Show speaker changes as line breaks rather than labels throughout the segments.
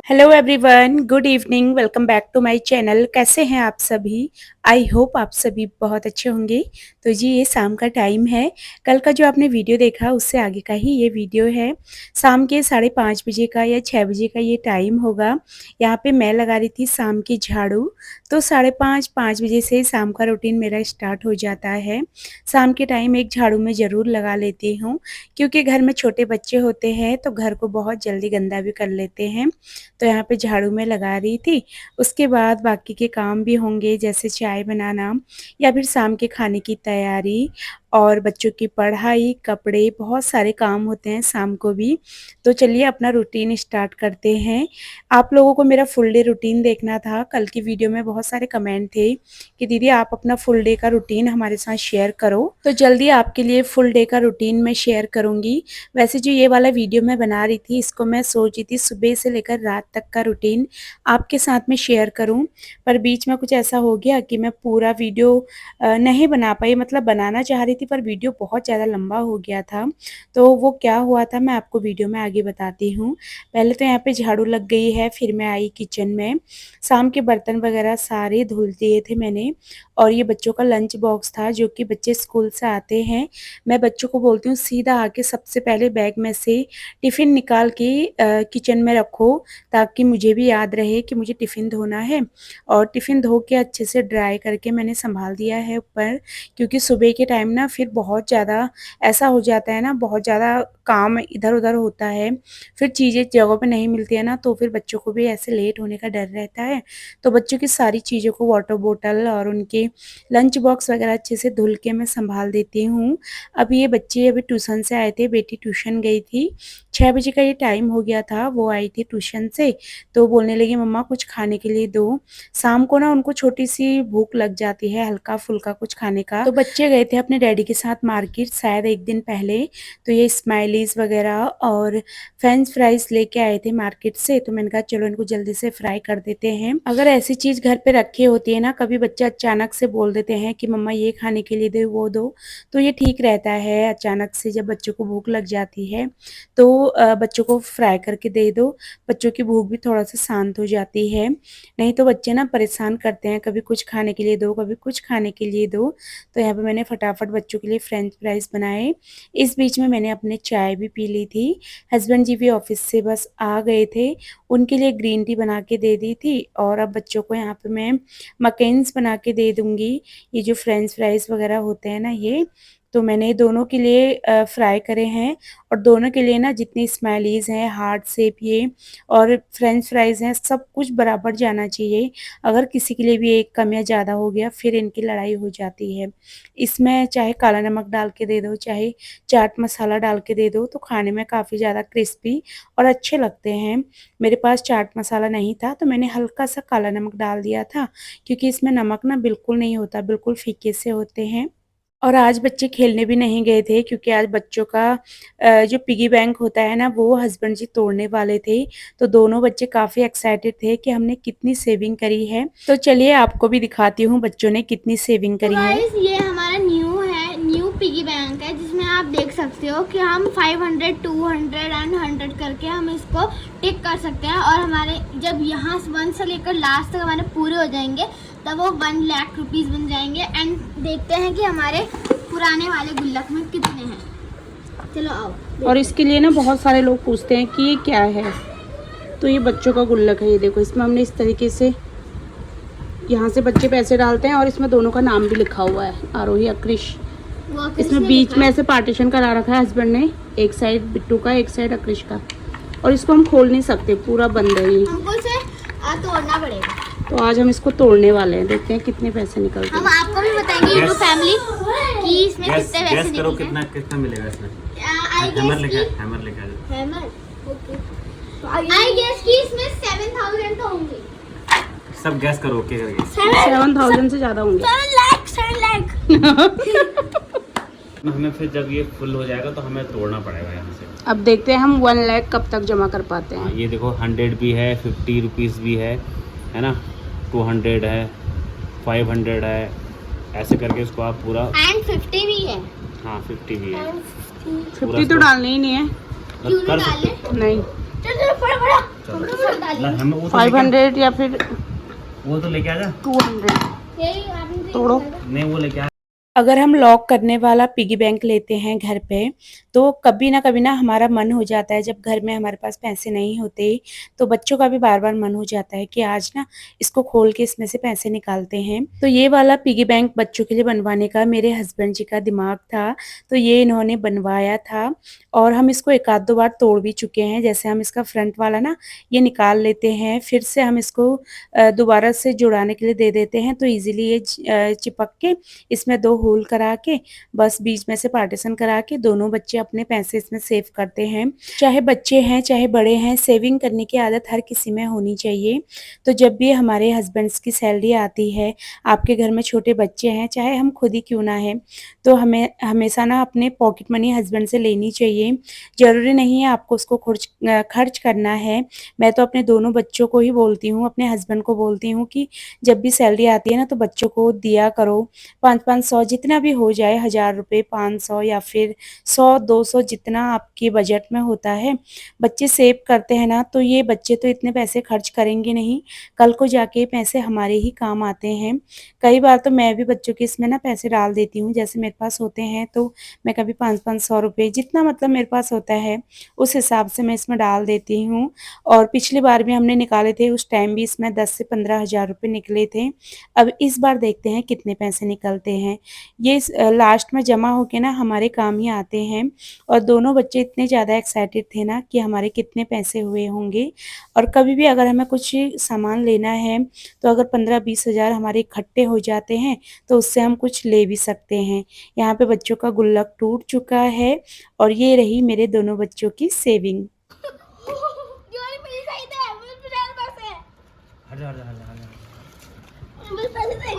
Hello everyone, good evening. Welcome back to my channel. कैसे हैं आप सभी? आई होप आप सभी बहुत अच्छे होंगे। तो जी, ये शाम का टाइम है। कल का जो आपने वीडियो देखा उससे आगे का ही ये वीडियो है। शाम के 5:30 बजे का या 6 बजे का ये टाइम होगा। यहाँ पे मैं लगा रही थी शाम की झाड़ू। तो 5:30 बजे से शाम का रूटीन मेरा स्टार्ट हो जाता है। शाम के टाइम एक झाड़ू मैं ज़रूर लगा लेती हूँ, क्योंकि घर में छोटे बच्चे होते हैं तो घर को बहुत जल्दी गंदा भी कर लेते हैं। तो यहाँ पे झाड़ू मैं लगा रही थी। उसके बाद बाकी के काम भी होंगे, जैसे चाय बनाना या फिर शाम के खाने की तैयारी और बच्चों की पढ़ाई, कपड़े, बहुत सारे काम होते हैं शाम को भी। तो चलिए अपना रूटीन स्टार्ट करते हैं। आप लोगों को मेरा फुल डे रूटीन देखना था। कल की वीडियो में बहुत सारे कमेंट थे कि दीदी आप अपना फुल डे का रूटीन हमारे साथ शेयर करो। तो जल्दी आपके लिए फुल डे का रूटीन मैं शेयर करूँगी। वैसे जो ये वाला वीडियो मैं बना रही थी, इसको मैं सोच रही थी सुबह से लेकर रात तक का रूटीन आपके साथ में शेयर करूं, पर बीच में कुछ ऐसा हो गया कि मैं पूरा वीडियो नहीं बना पाई। मतलब बनाना चाह रही थी पर वीडियो बहुत ज़्यादा लंबा हो गया था। तो वो क्या हुआ था मैं आपको वीडियो में आगे बताती हूँ। पहले तो यहाँ पे झाड़ू लग गई है, फिर मैं आई किचन में। शाम के बर्तन वगैरह सारे धुल दिए थे मैंने। और ये बच्चों का लंच बॉक्स था, जो कि बच्चे स्कूल से आते हैं। मैं बच्चों को बोलती हूँ सीधा आके सबसे पहले बैग में से टिफ़िन निकाल के किचन में रखो, ताकि मुझे भी याद रहे कि मुझे टिफ़िन धोना है। और टिफ़िन धो के अच्छे से ड्राई करके मैंने संभाल दिया है ऊपर, क्योंकि सुबह के टाइम ना फिर बहुत ज़्यादा ऐसा हो जाता है ना, बहुत ज़्यादा काम इधर-उधर होता है। फिर चीज़ें जगह पे नहीं मिलती है ना, तो फिर बच्चों को भी ऐसे लेट होने का डर रहता है। तो बच्चों की सारी चीज़ों को, वाटर बॉटल और उनके लंच बॉक्स वगैरह अच्छे से धुल के मैं संभाल देती हूँ। अभी ये बच्चे अभी ट्यूशन से आए थे, बेटी ट्यूशन गई थी। 6 बजे का ये टाइम हो गया था, वो आई थी ट्यूशन से। तो बोलने लगी मम्मा कुछ खाने के लिए दो। शाम को ना उनको छोटी-सी भूख लग जाती है, हल्का-फुल्का कुछ खाने का। तो बच्चे गए थे अपने डैडी के साथ मार्केट शायद 1 दिन पहले। तो ये स्माइलीज़ वगैरह और फ्रेंच फ्राइज़ लेके आए थे मार्केट से। तो मैंने कहा चलो इनको जल्दी से फ्राई कर देते हैं। अगर ऐसी चीज़ घर पे रखी होती है ना, कभी बच्चे अचानक से बोल देते हैं कि मम्मा ये खाने के लिए दो, वो दो, तो ये ठीक रहता है। अचानक से जब बच्चों को भूख लग जाती है तो बच्चों को फ्राई करके दे दो। बच्चों की भूख भी थोड़ा-सा शांत हो जाती है। नहीं तो बच्चे ना परेशान करते हैं, कभी कुछ खाने के लिए दो, कभी कुछ खाने के लिए दो। तो यहाँ पे मैंने फटाफट बच्चों के लिए फ्रेंच फ्राइज़ बनाए। इस बीच में मैंने अपने चाय भी पी ली थी। हस्बैंड जी भी ऑफ़िस से बस आ गए थे, उनके लिए ग्रीन टी बना के दे दी थी। और अब बच्चों को यहाँ पे मैं मकेन्स बना के दे दूँगी। ये जो फ्रेंच फ्राइज़ वगैरह होते हैं ना ये, तो मैंने दोनों के लिए फ्राई करे हैं। और दोनों के लिए ना जितनी स्माइलीज़ हैं, हार्ट शेप ये और फ्रेंच फ्राइज़ हैं, सब कुछ बराबर जाना चाहिए। अगर किसी के लिए भी एक कम या ज़्यादा हो गया फिर इनकी लड़ाई हो जाती है। इसमें चाहे काला नमक डाल के दे दो, चाहे चाट मसाला डाल के दे दो, तो खाने में काफ़ी ज़्यादा क्रिस्पी और अच्छे लगते हैं। मेरे पास चाट मसाला नहीं था तो मैंने हल्का-सा काला नमक डाल दिया था, क्योंकि इसमें नमक ना बिल्कुल नहीं होता, बिल्कुल फीके से होते हैं। और आज बच्चे खेलने भी नहीं गए थे, क्योंकि आज बच्चों का जो पिगी बैंक होता है ना, वो हस्बैंड जी तोड़ने वाले थे। तो दोनों बच्चे काफ़ी एक्साइटेड थे कि हमने कितनी सेविंग करी है। तो चलिए आपको भी दिखाती हूँ बच्चों ने कितनी सेविंग करी है।
ये हमारा न्यू पिगी बैंक है, जिसमें आप देख सकते हो कि हम 500, 200 एंड 100 करके हम इसको टिक कर सकते हैं। और हमारे जब यहाँ 1 से लेकर लास्ट तक हमारे पूरे हो जाएंगे तब वो 1 लाख रुपीज़ बन जाएंगे। एंड देखते हैं कि हमारे पुराने वाले गुल्लक में कितने हैं। चलो आओ।
और इसके लिए ना बहुत सारे लोग पूछते हैं कि ये क्या है। तो ये बच्चों का गुल्लक है। ये देखो, इसमें हमने इस तरीके से यहाँ से बच्चे पैसे डालते हैं और इसमें दोनों का नाम भी लिखा हुआ है, आरोही, अक्रिश। इसमें बीच में ऐसे पार्टीशन करा रखा है हस्बैंड ने, एक साइड बिट्टू का, एक साइड अक्रिश का। और इसको हम खोल नहीं सकते, पूरा बंद है ये,
हमको इसे तोड़ना पड़ेगा।
तो आज हम इसको तोड़ने वाले हैं। देखते हैं कितने पैसे निकलते हैं।
हम आपको भी बताएंगे यूट्यूब फैमिली कि इसमें कितने पैसे
करो,
निकलेंगे।
कितना कितना मिलेगा इसमें।
हैमर
लेके
आई गेस कि इसमें 7000 तो होंगे।
सब गैस करो, ओके करके।
7000 से ज़्यादा होंगे।
7 लाख।
हमें फिर जब ये फुल हो जाएगा तो हमें तोड़ना पड़ेगा यहाँ से।
अब देखते हैं हम 1 लाख कब तक जमा कर पाते
हाँ,
हैं।
ये देखो 100 भी है, 50 रुपीज़ भी है ना, 200 है, 500 है, ऐसे करके इसको आप पूरा।
एंड 50 भी है।
हाँ 50 भी है।
50 तो डालने ही नहीं है।
क्यों
कर
नहीं
सकते
डाले?
नहीं।
चलो चलो फटाफट।
चलो
हम तो सब डालेंगे।
हमें वो तो
500 या फिर
वो तो लेके आ जा
200।
यही आपने
तोड़ो।
नहीं वो लेके आ
अगर हम लॉक करने वाला पिगी बैंक लेते हैं घर पे, तो कभी ना कभी ना हमारा मन हो जाता है, जब घर में हमारे पास पैसे नहीं होते, तो बच्चों का भी बार-बार मन हो जाता है कि आज ना इसको खोल के इसमें से पैसे निकालते हैं। तो ये वाला पिगी बैंक बच्चों के लिए बनवाने का मेरे हस्बैंड जी का दिमाग था, तो ये इन्होंने बनवाया था और हम इसको एक आध दो बार तोड़ भी चुके हैं। जैसे हम इसका फ्रंट वाला ना ये निकाल लेते हैं, फिर से हम इसको दोबारा से जुड़ाने के लिए दे देते हैं, तो ईज़िली ये चिपक के इसमें 2 होल करा के बस बीच में से पार्टीशन करा के दोनों बच्चे अपने पैसे इसमें सेव करते हैं। चाहे बच्चे हैं, चाहे बड़े हैं, सेविंग करने की आदत हर किसी में होनी चाहिए। तो जब भी हमारे हस्बैंड्स की सैलरी आती है, आपके घर में छोटे बच्चे हैं, चाहे हम खुद ही क्यों ना हैं, तो हमें हमेशा ना अपने पॉकेट मनी हस्बैंड से लेनी चाहिए। ज़रूरी नहीं है आपको उसको खर्च करना है। मैं तो अपने दोनों बच्चों को ही बोलती हूँ, अपने हस्बैंड को बोलती हूँ कि जब भी सैलरी आती है ना, तो बच्चों को दिया करो। 5-500 जितना भी हो जाए, 1000 रुपए, 500 या फिर 100-200 जितना आपके बजट में होता है, बच्चे सेव करते हैं ना, तो ये बच्चे तो इतने पैसे खर्च करेंगे नहीं, कल को जाके पैसे हमारे ही काम आते हैं। कई बार तो मैं भी बच्चों के इसमें ना पैसे डाल देती हूँ, जैसे मेरे पास होते हैं तो मैं कभी 5-500 रुपए जितना मतलब मेरे पास होता है, उस हिसाब से मैं इसमें डाल देती हूँ। और पिछली बार भी हमने निकाले थे, उस टाइम भी इसमें 10 से 15 हज़ार रुपए निकले थे। अब इस बार देखते हैं कितने पैसे निकलते हैं। ये लास्ट में जमा होके ना हमारे काम ही आते हैं और दोनों बच्चे इतने ज़्यादा एक्साइटेड थे ना कि हमारे कितने पैसे हुए होंगे। और कभी भी अगर हमें कुछ सामान लेना है, तो अगर 15-20 हज़ार हमारे इकट्ठे हो जाते हैं, तो उससे हम कुछ ले भी सकते हैं। यहाँ पे बच्चों का गुल्लक टूट चुका है और ये रही मेरे दोनों बच्चों की सेविंग।
वाली मेरी सही था, मुझे 50 पैसे।
हट जा हट जा हट जा हट जा।
मुझे पैसे चाहिए।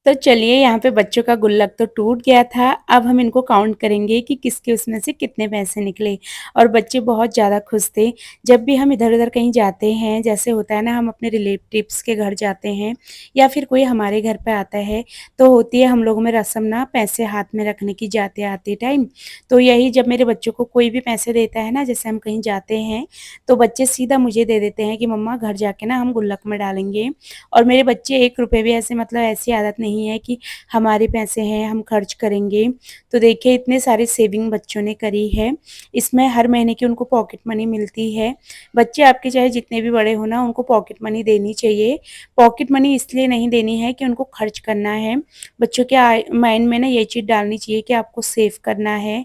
तो चलिए, यहाँ पे बच्चों का गुल्लक तो टूट गया था, अब हम इनको काउंट करेंगे कि किसके उसमें से कितने पैसे निकले। और बच्चे बहुत ज़्यादा खुश थे। जब भी हम इधर-उधर कहीं जाते हैं, जैसे होता है ना हम अपने रिलेटिव्स के घर जाते हैं या फिर कोई हमारे घर पे आता है, तो होती है हम लोगों में रस्म ना पैसे हाथ में रखने की जाते-आते टाइम। तो यही जब मेरे बच्चों को कोई भी पैसे देता है ना, जैसे हम कहीं जाते हैं, तो बच्चे सीधा मुझे दे देते हैं कि मम्मा घर जाके ना हम गुल्लक में डालेंगे। और मेरे बच्चे 1 रुपए भी ऐसे मतलब ऐसी आदत नहीं है कि हमारे पैसे हैं हम खर्च करेंगे। तो देखिए इतने सारे सेविंग बच्चों ने करी है। इसमें हर महीने की उनको पॉकेट मनी मिलती है। बच्चे आपके चाहे जितने भी बड़े हो ना, उनको पॉकेट मनी देनी चाहिए। पॉकेट मनी इसलिए नहीं देनी है कि उनको खर्च करना है। बच्चों के माइंड में ना ये चीज़ डालनी चाहिए कि आपको सेव करना है।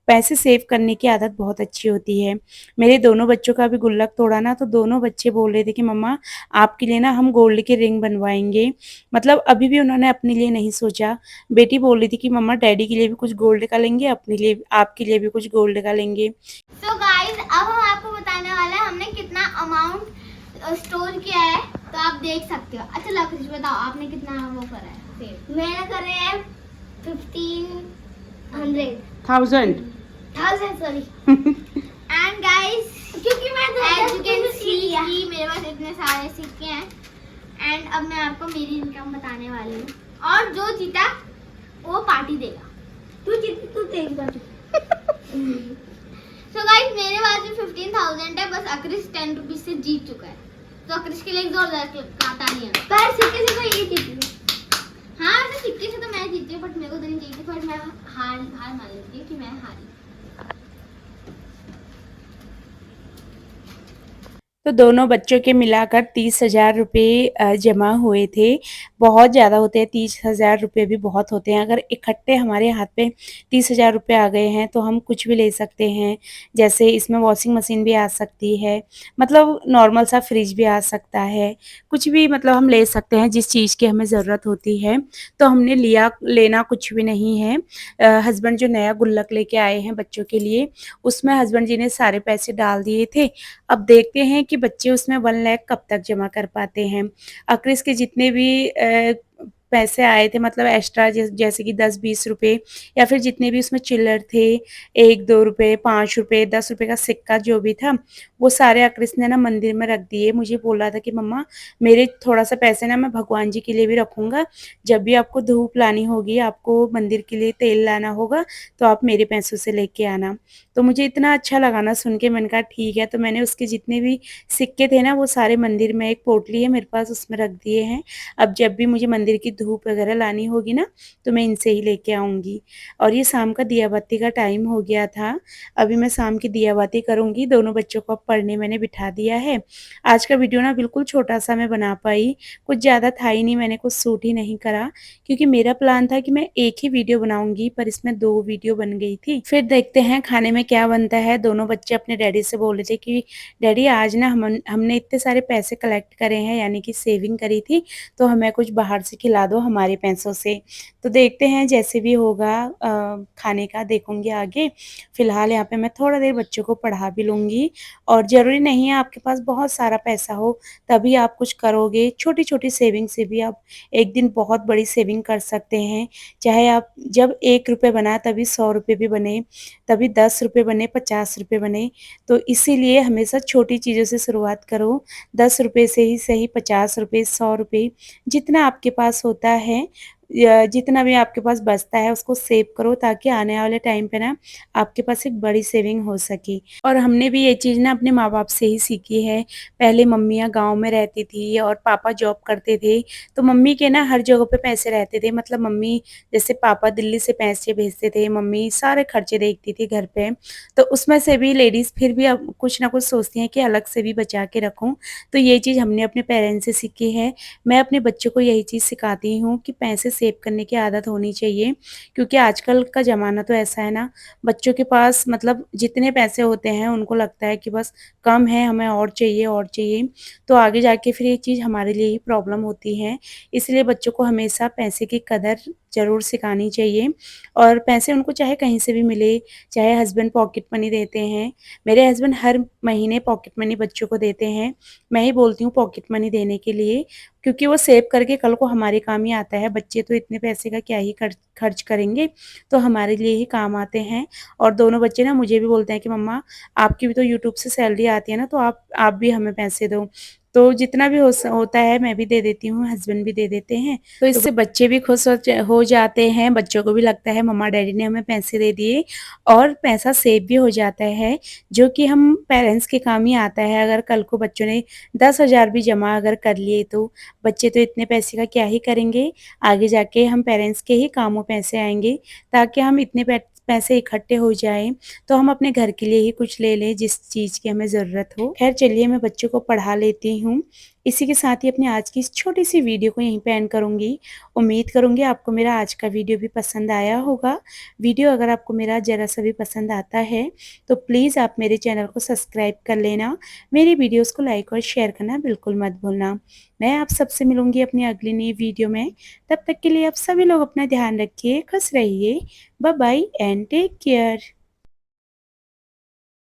पैसे सेव करने की आदत बहुत अच्छी होती है। मेरे दोनों बच्चों का भी गुल्लक तोड़ा ना, तो दोनों बच्चे बोल रहे थे कि मम्मा आपके लिए ना हम गोल्ड की रिंग बनवाएँगे। मतलब अभी भी उन्होंने अपने लिए नहीं सोचा। बेटी बोल रही थी कि मम्मा डैडी के लिए भी कुछ गोल्ड का लेंगे, अपने लिए आपके लिए भी कुछ गोल्ड का लेंगे।
So guys, अब हम आपको बताने वाले हैं हमने कितना अमाउंट स्टोर किया है, तो आप देख सकते हो। अच्छा लक्ष्य बताओ आपने कितना वो करा है? मैंने करे है 1500
1000
सॉरी। एंड गाइस, क्योंकि मैं एज यू कैन सी कि मेरे पास इतने सारे सिक्के हैं। एंड अब मैं आपको मेरी इनकम बताने वाली हूँ, और जो जीता वो पार्टी देगा। तू जीती तू तेरी पार्टी। सो गाइस, मेरे पास भी 15,000 है, बस अक्रिश 10 रुपीज से जीत चुका है, तो अक्रिश के लिए एक जोरदार काटा नहीं है। पर सिक्के से तो ये जीती। हाँ वैसे सिक्के से तो मैं जीती हूँ, बट मेरे को तो नहीं जीती, पर मैं हार मान लेती हूँ कि मैं हारी।
तो दोनों बच्चों के मिलाकर 30,000 रुपये जमा हुए थे। बहुत ज़्यादा होते हैं, 30,000 रुपये भी बहुत होते हैं। अगर इकट्ठे हमारे हाथ पे 30,000 रुपये आ गए हैं, तो हम कुछ भी ले सकते हैं। जैसे इसमें वॉशिंग मशीन भी आ सकती है, मतलब नॉर्मल सा फ्रिज भी आ सकता है। कुछ भी मतलब हम ले सकते हैं जिस चीज़ की हमें ज़रूरत होती है। तो हमने लेना कुछ भी नहीं है। हस्बैंड जो नया गुल्लक लेके आए हैं बच्चों के लिए, उसमें हस्बैंड जी ने सारे पैसे डाल दिए थे। अब देखते हैं कि बच्चे उसमें 1 लाख कब तक जमा कर पाते हैं। क्रिस के जितने भी पैसे आए थे मतलब एक्स्ट्रा जैसे कि 10-20 रुपए या फिर जितने भी उसमें चिल्लर थे 1-2 रुपए, 5 रुपए, 10 रुपए का सिक्का जो भी था, वो सारे अक्रिस ने ना मंदिर में रख दिए। मुझे बोल रहा था कि मम्मा मेरे थोड़ा-सा पैसे ना मैं भगवान जी के लिए भी रखूँगा। जब भी आपको धूप लानी होगी, आपको मंदिर के लिए तेल लाना होगा, तो आप मेरे पैसों से लेके आना। तो मुझे इतना अच्छा लगा ना सुन के, मैंने कहा ठीक है। तो मैंने उसके जितने भी सिक्के थे ना वो सारे मंदिर में, एक पोटली है मेरे पास उसमें रख दिए हैं। अब जब भी मुझे मंदिर की धूप वगैरह लानी होगी ना तो मैं इनसे ही लेके आऊँगी। और ये शाम का दिया बाती का टाइम हो गया था। अभी मैं शाम की दिया बाती करूँगी। दोनों बच्चों को अब पढ़ने मैंने बिठा दिया है। आज का वीडियो ना बिल्कुल छोटा-सा मैं बना पाई, कुछ ज़्यादा था ही नहीं, मैंने कुछ शूट ही नहीं करा क्योंकि मेरा प्लान था कि मैं एक ही वीडियो बनाऊँगी पर इसमें 2 वीडियो बन गई थी। फिर देखते हैं खाने में क्या बनता है। दोनों बच्चे अपने डैडी से बोल रहे थे कि डैडी आज ना हमने इतने सारे पैसे कलेक्ट करे हैं यानी कि सेविंग करी थी, तो हमें कुछ बाहर से खिला दो हमारे पैसों से। तो देखते हैं जैसे भी होगा खाने का देखूँगी आगे। फ़िलहाल यहाँ पे मैं थोड़ा देर बच्चों को पढ़ा भी लूँगी और ज़रूरी नहीं है आपके पास बहुत सारा पैसा हो तभी आप कुछ करोगे। छोटी-छोटी सेविंग से भी आप एक दिन बहुत बड़ी सेविंग कर सकते हैं। चाहे आप जब ₹1 बना तभी ₹100 भी बने, तभी ₹10 बने, ₹50 बने। तो इसीलिए हमेशा छोटी चीज़ों से शुरुआत करो। ₹10 से ही सही ₹50, ₹100 जितना आपके पास होता है या जितना भी आपके पास बचता है उसको सेव करो ताकि आने वाले टाइम पे ना आपके पास एक बड़ी सेविंग हो सके। और हमने भी ये चीज़ ना अपने माँ-बाप से ही सीखी है। पहले मम्मियाँ गाँव में रहती थी और पापा जॉब करते थे, तो मम्मी के ना हर जगह पे पैसे रहते थे। मतलब मम्मी जैसे पापा दिल्ली से पैसे भेजते थे, मम्मी सारे खर्चे देखती थी घर पे। तो उसमें से भी लेडीज़ फिर भी अब कुछ ना कुछ सोचती हैं कि अलग से भी बचा के रखूँ। तो ये चीज़ हमने अपने पेरेंट्स से सीखी है। मैं अपने बच्चों को यही चीज़ सिखाती हूँ कि पैसे सेव करने की आदत होनी चाहिए क्योंकि आजकल का ज़माना तो ऐसा है ना, बच्चों के पास मतलब जितने पैसे होते हैं उनको लगता है कि बस कम है, हमें और चाहिए और चाहिए। तो आगे जाके फिर ये चीज़ हमारे लिए ही प्रॉब्लम होती है। इसलिए बच्चों को हमेशा पैसे की कदर ज़रूर सिखानी चाहिए और पैसे उनको चाहे कहीं से भी मिले, चाहे हस्बैंड पॉकेट मनी देते हैं। मेरे हस्बैंड हर महीने पॉकेट मनी बच्चों को देते हैं। मैं ही बोलती हूँ पॉकेट मनी देने के लिए क्योंकि वो सेव करके कल को हमारे काम ही आता है। बच्चे तो इतने पैसे का क्या ही खर्च करेंगे, तो हमारे लिए ही काम आते हैं। और दोनों बच्चे ना मुझे भी बोलते हैं कि मम्मा आपकी भी तो यूट्यूब से सैलरी आती है ना, तो आप भी हमें पैसे दो। तो जितना भी होता है मैं भी दे देती हूँ, हस्बैंड भी दे देते हैं। तो इससे बच्चे भी खुश हो जाते हैं, बच्चों को भी लगता है मम्मा डैडी ने हमें पैसे दे दिए और पैसा सेव भी हो जाता है, जो कि हम पेरेंट्स के काम ही आता है। अगर कल को बच्चों ने 10,000 भी जमा अगर कर लिए तो बच्चे तो इतने पैसे का क्या ही करेंगे, आगे जाके हम पेरेंट्स के ही कामों पैसे आएँगे ताकि हम इतने पैसे इकट्ठे हो जाएँ, तो हम अपने घर के लिए ही कुछ ले लें जिस चीज़ की हमें ज़रूरत हो। ख़ैर चलिए मैं बच्चों को पढ़ा लेती हूँ। इसी के साथ ही अपनी आज की इस छोटी-सी वीडियो को यहीं पे एंड करूँगी। उम्मीद करूँगी आपको मेरा आज का वीडियो भी पसंद आया होगा। वीडियो अगर आपको मेरा ज़रा-सा भी पसंद आता है, तो प्लीज़ आप मेरे चैनल को सब्सक्राइब कर लेना। मेरी वीडियोज़ को लाइक और शेयर करना बिल्कुल मत भूलना। मैं आप सबसे मिलूँगी अपनी अगली नई वीडियो में। तब तक के लिए आप सभी लोग अपना ध्यान रखिए, खुश रहिए। Bye bye and take care.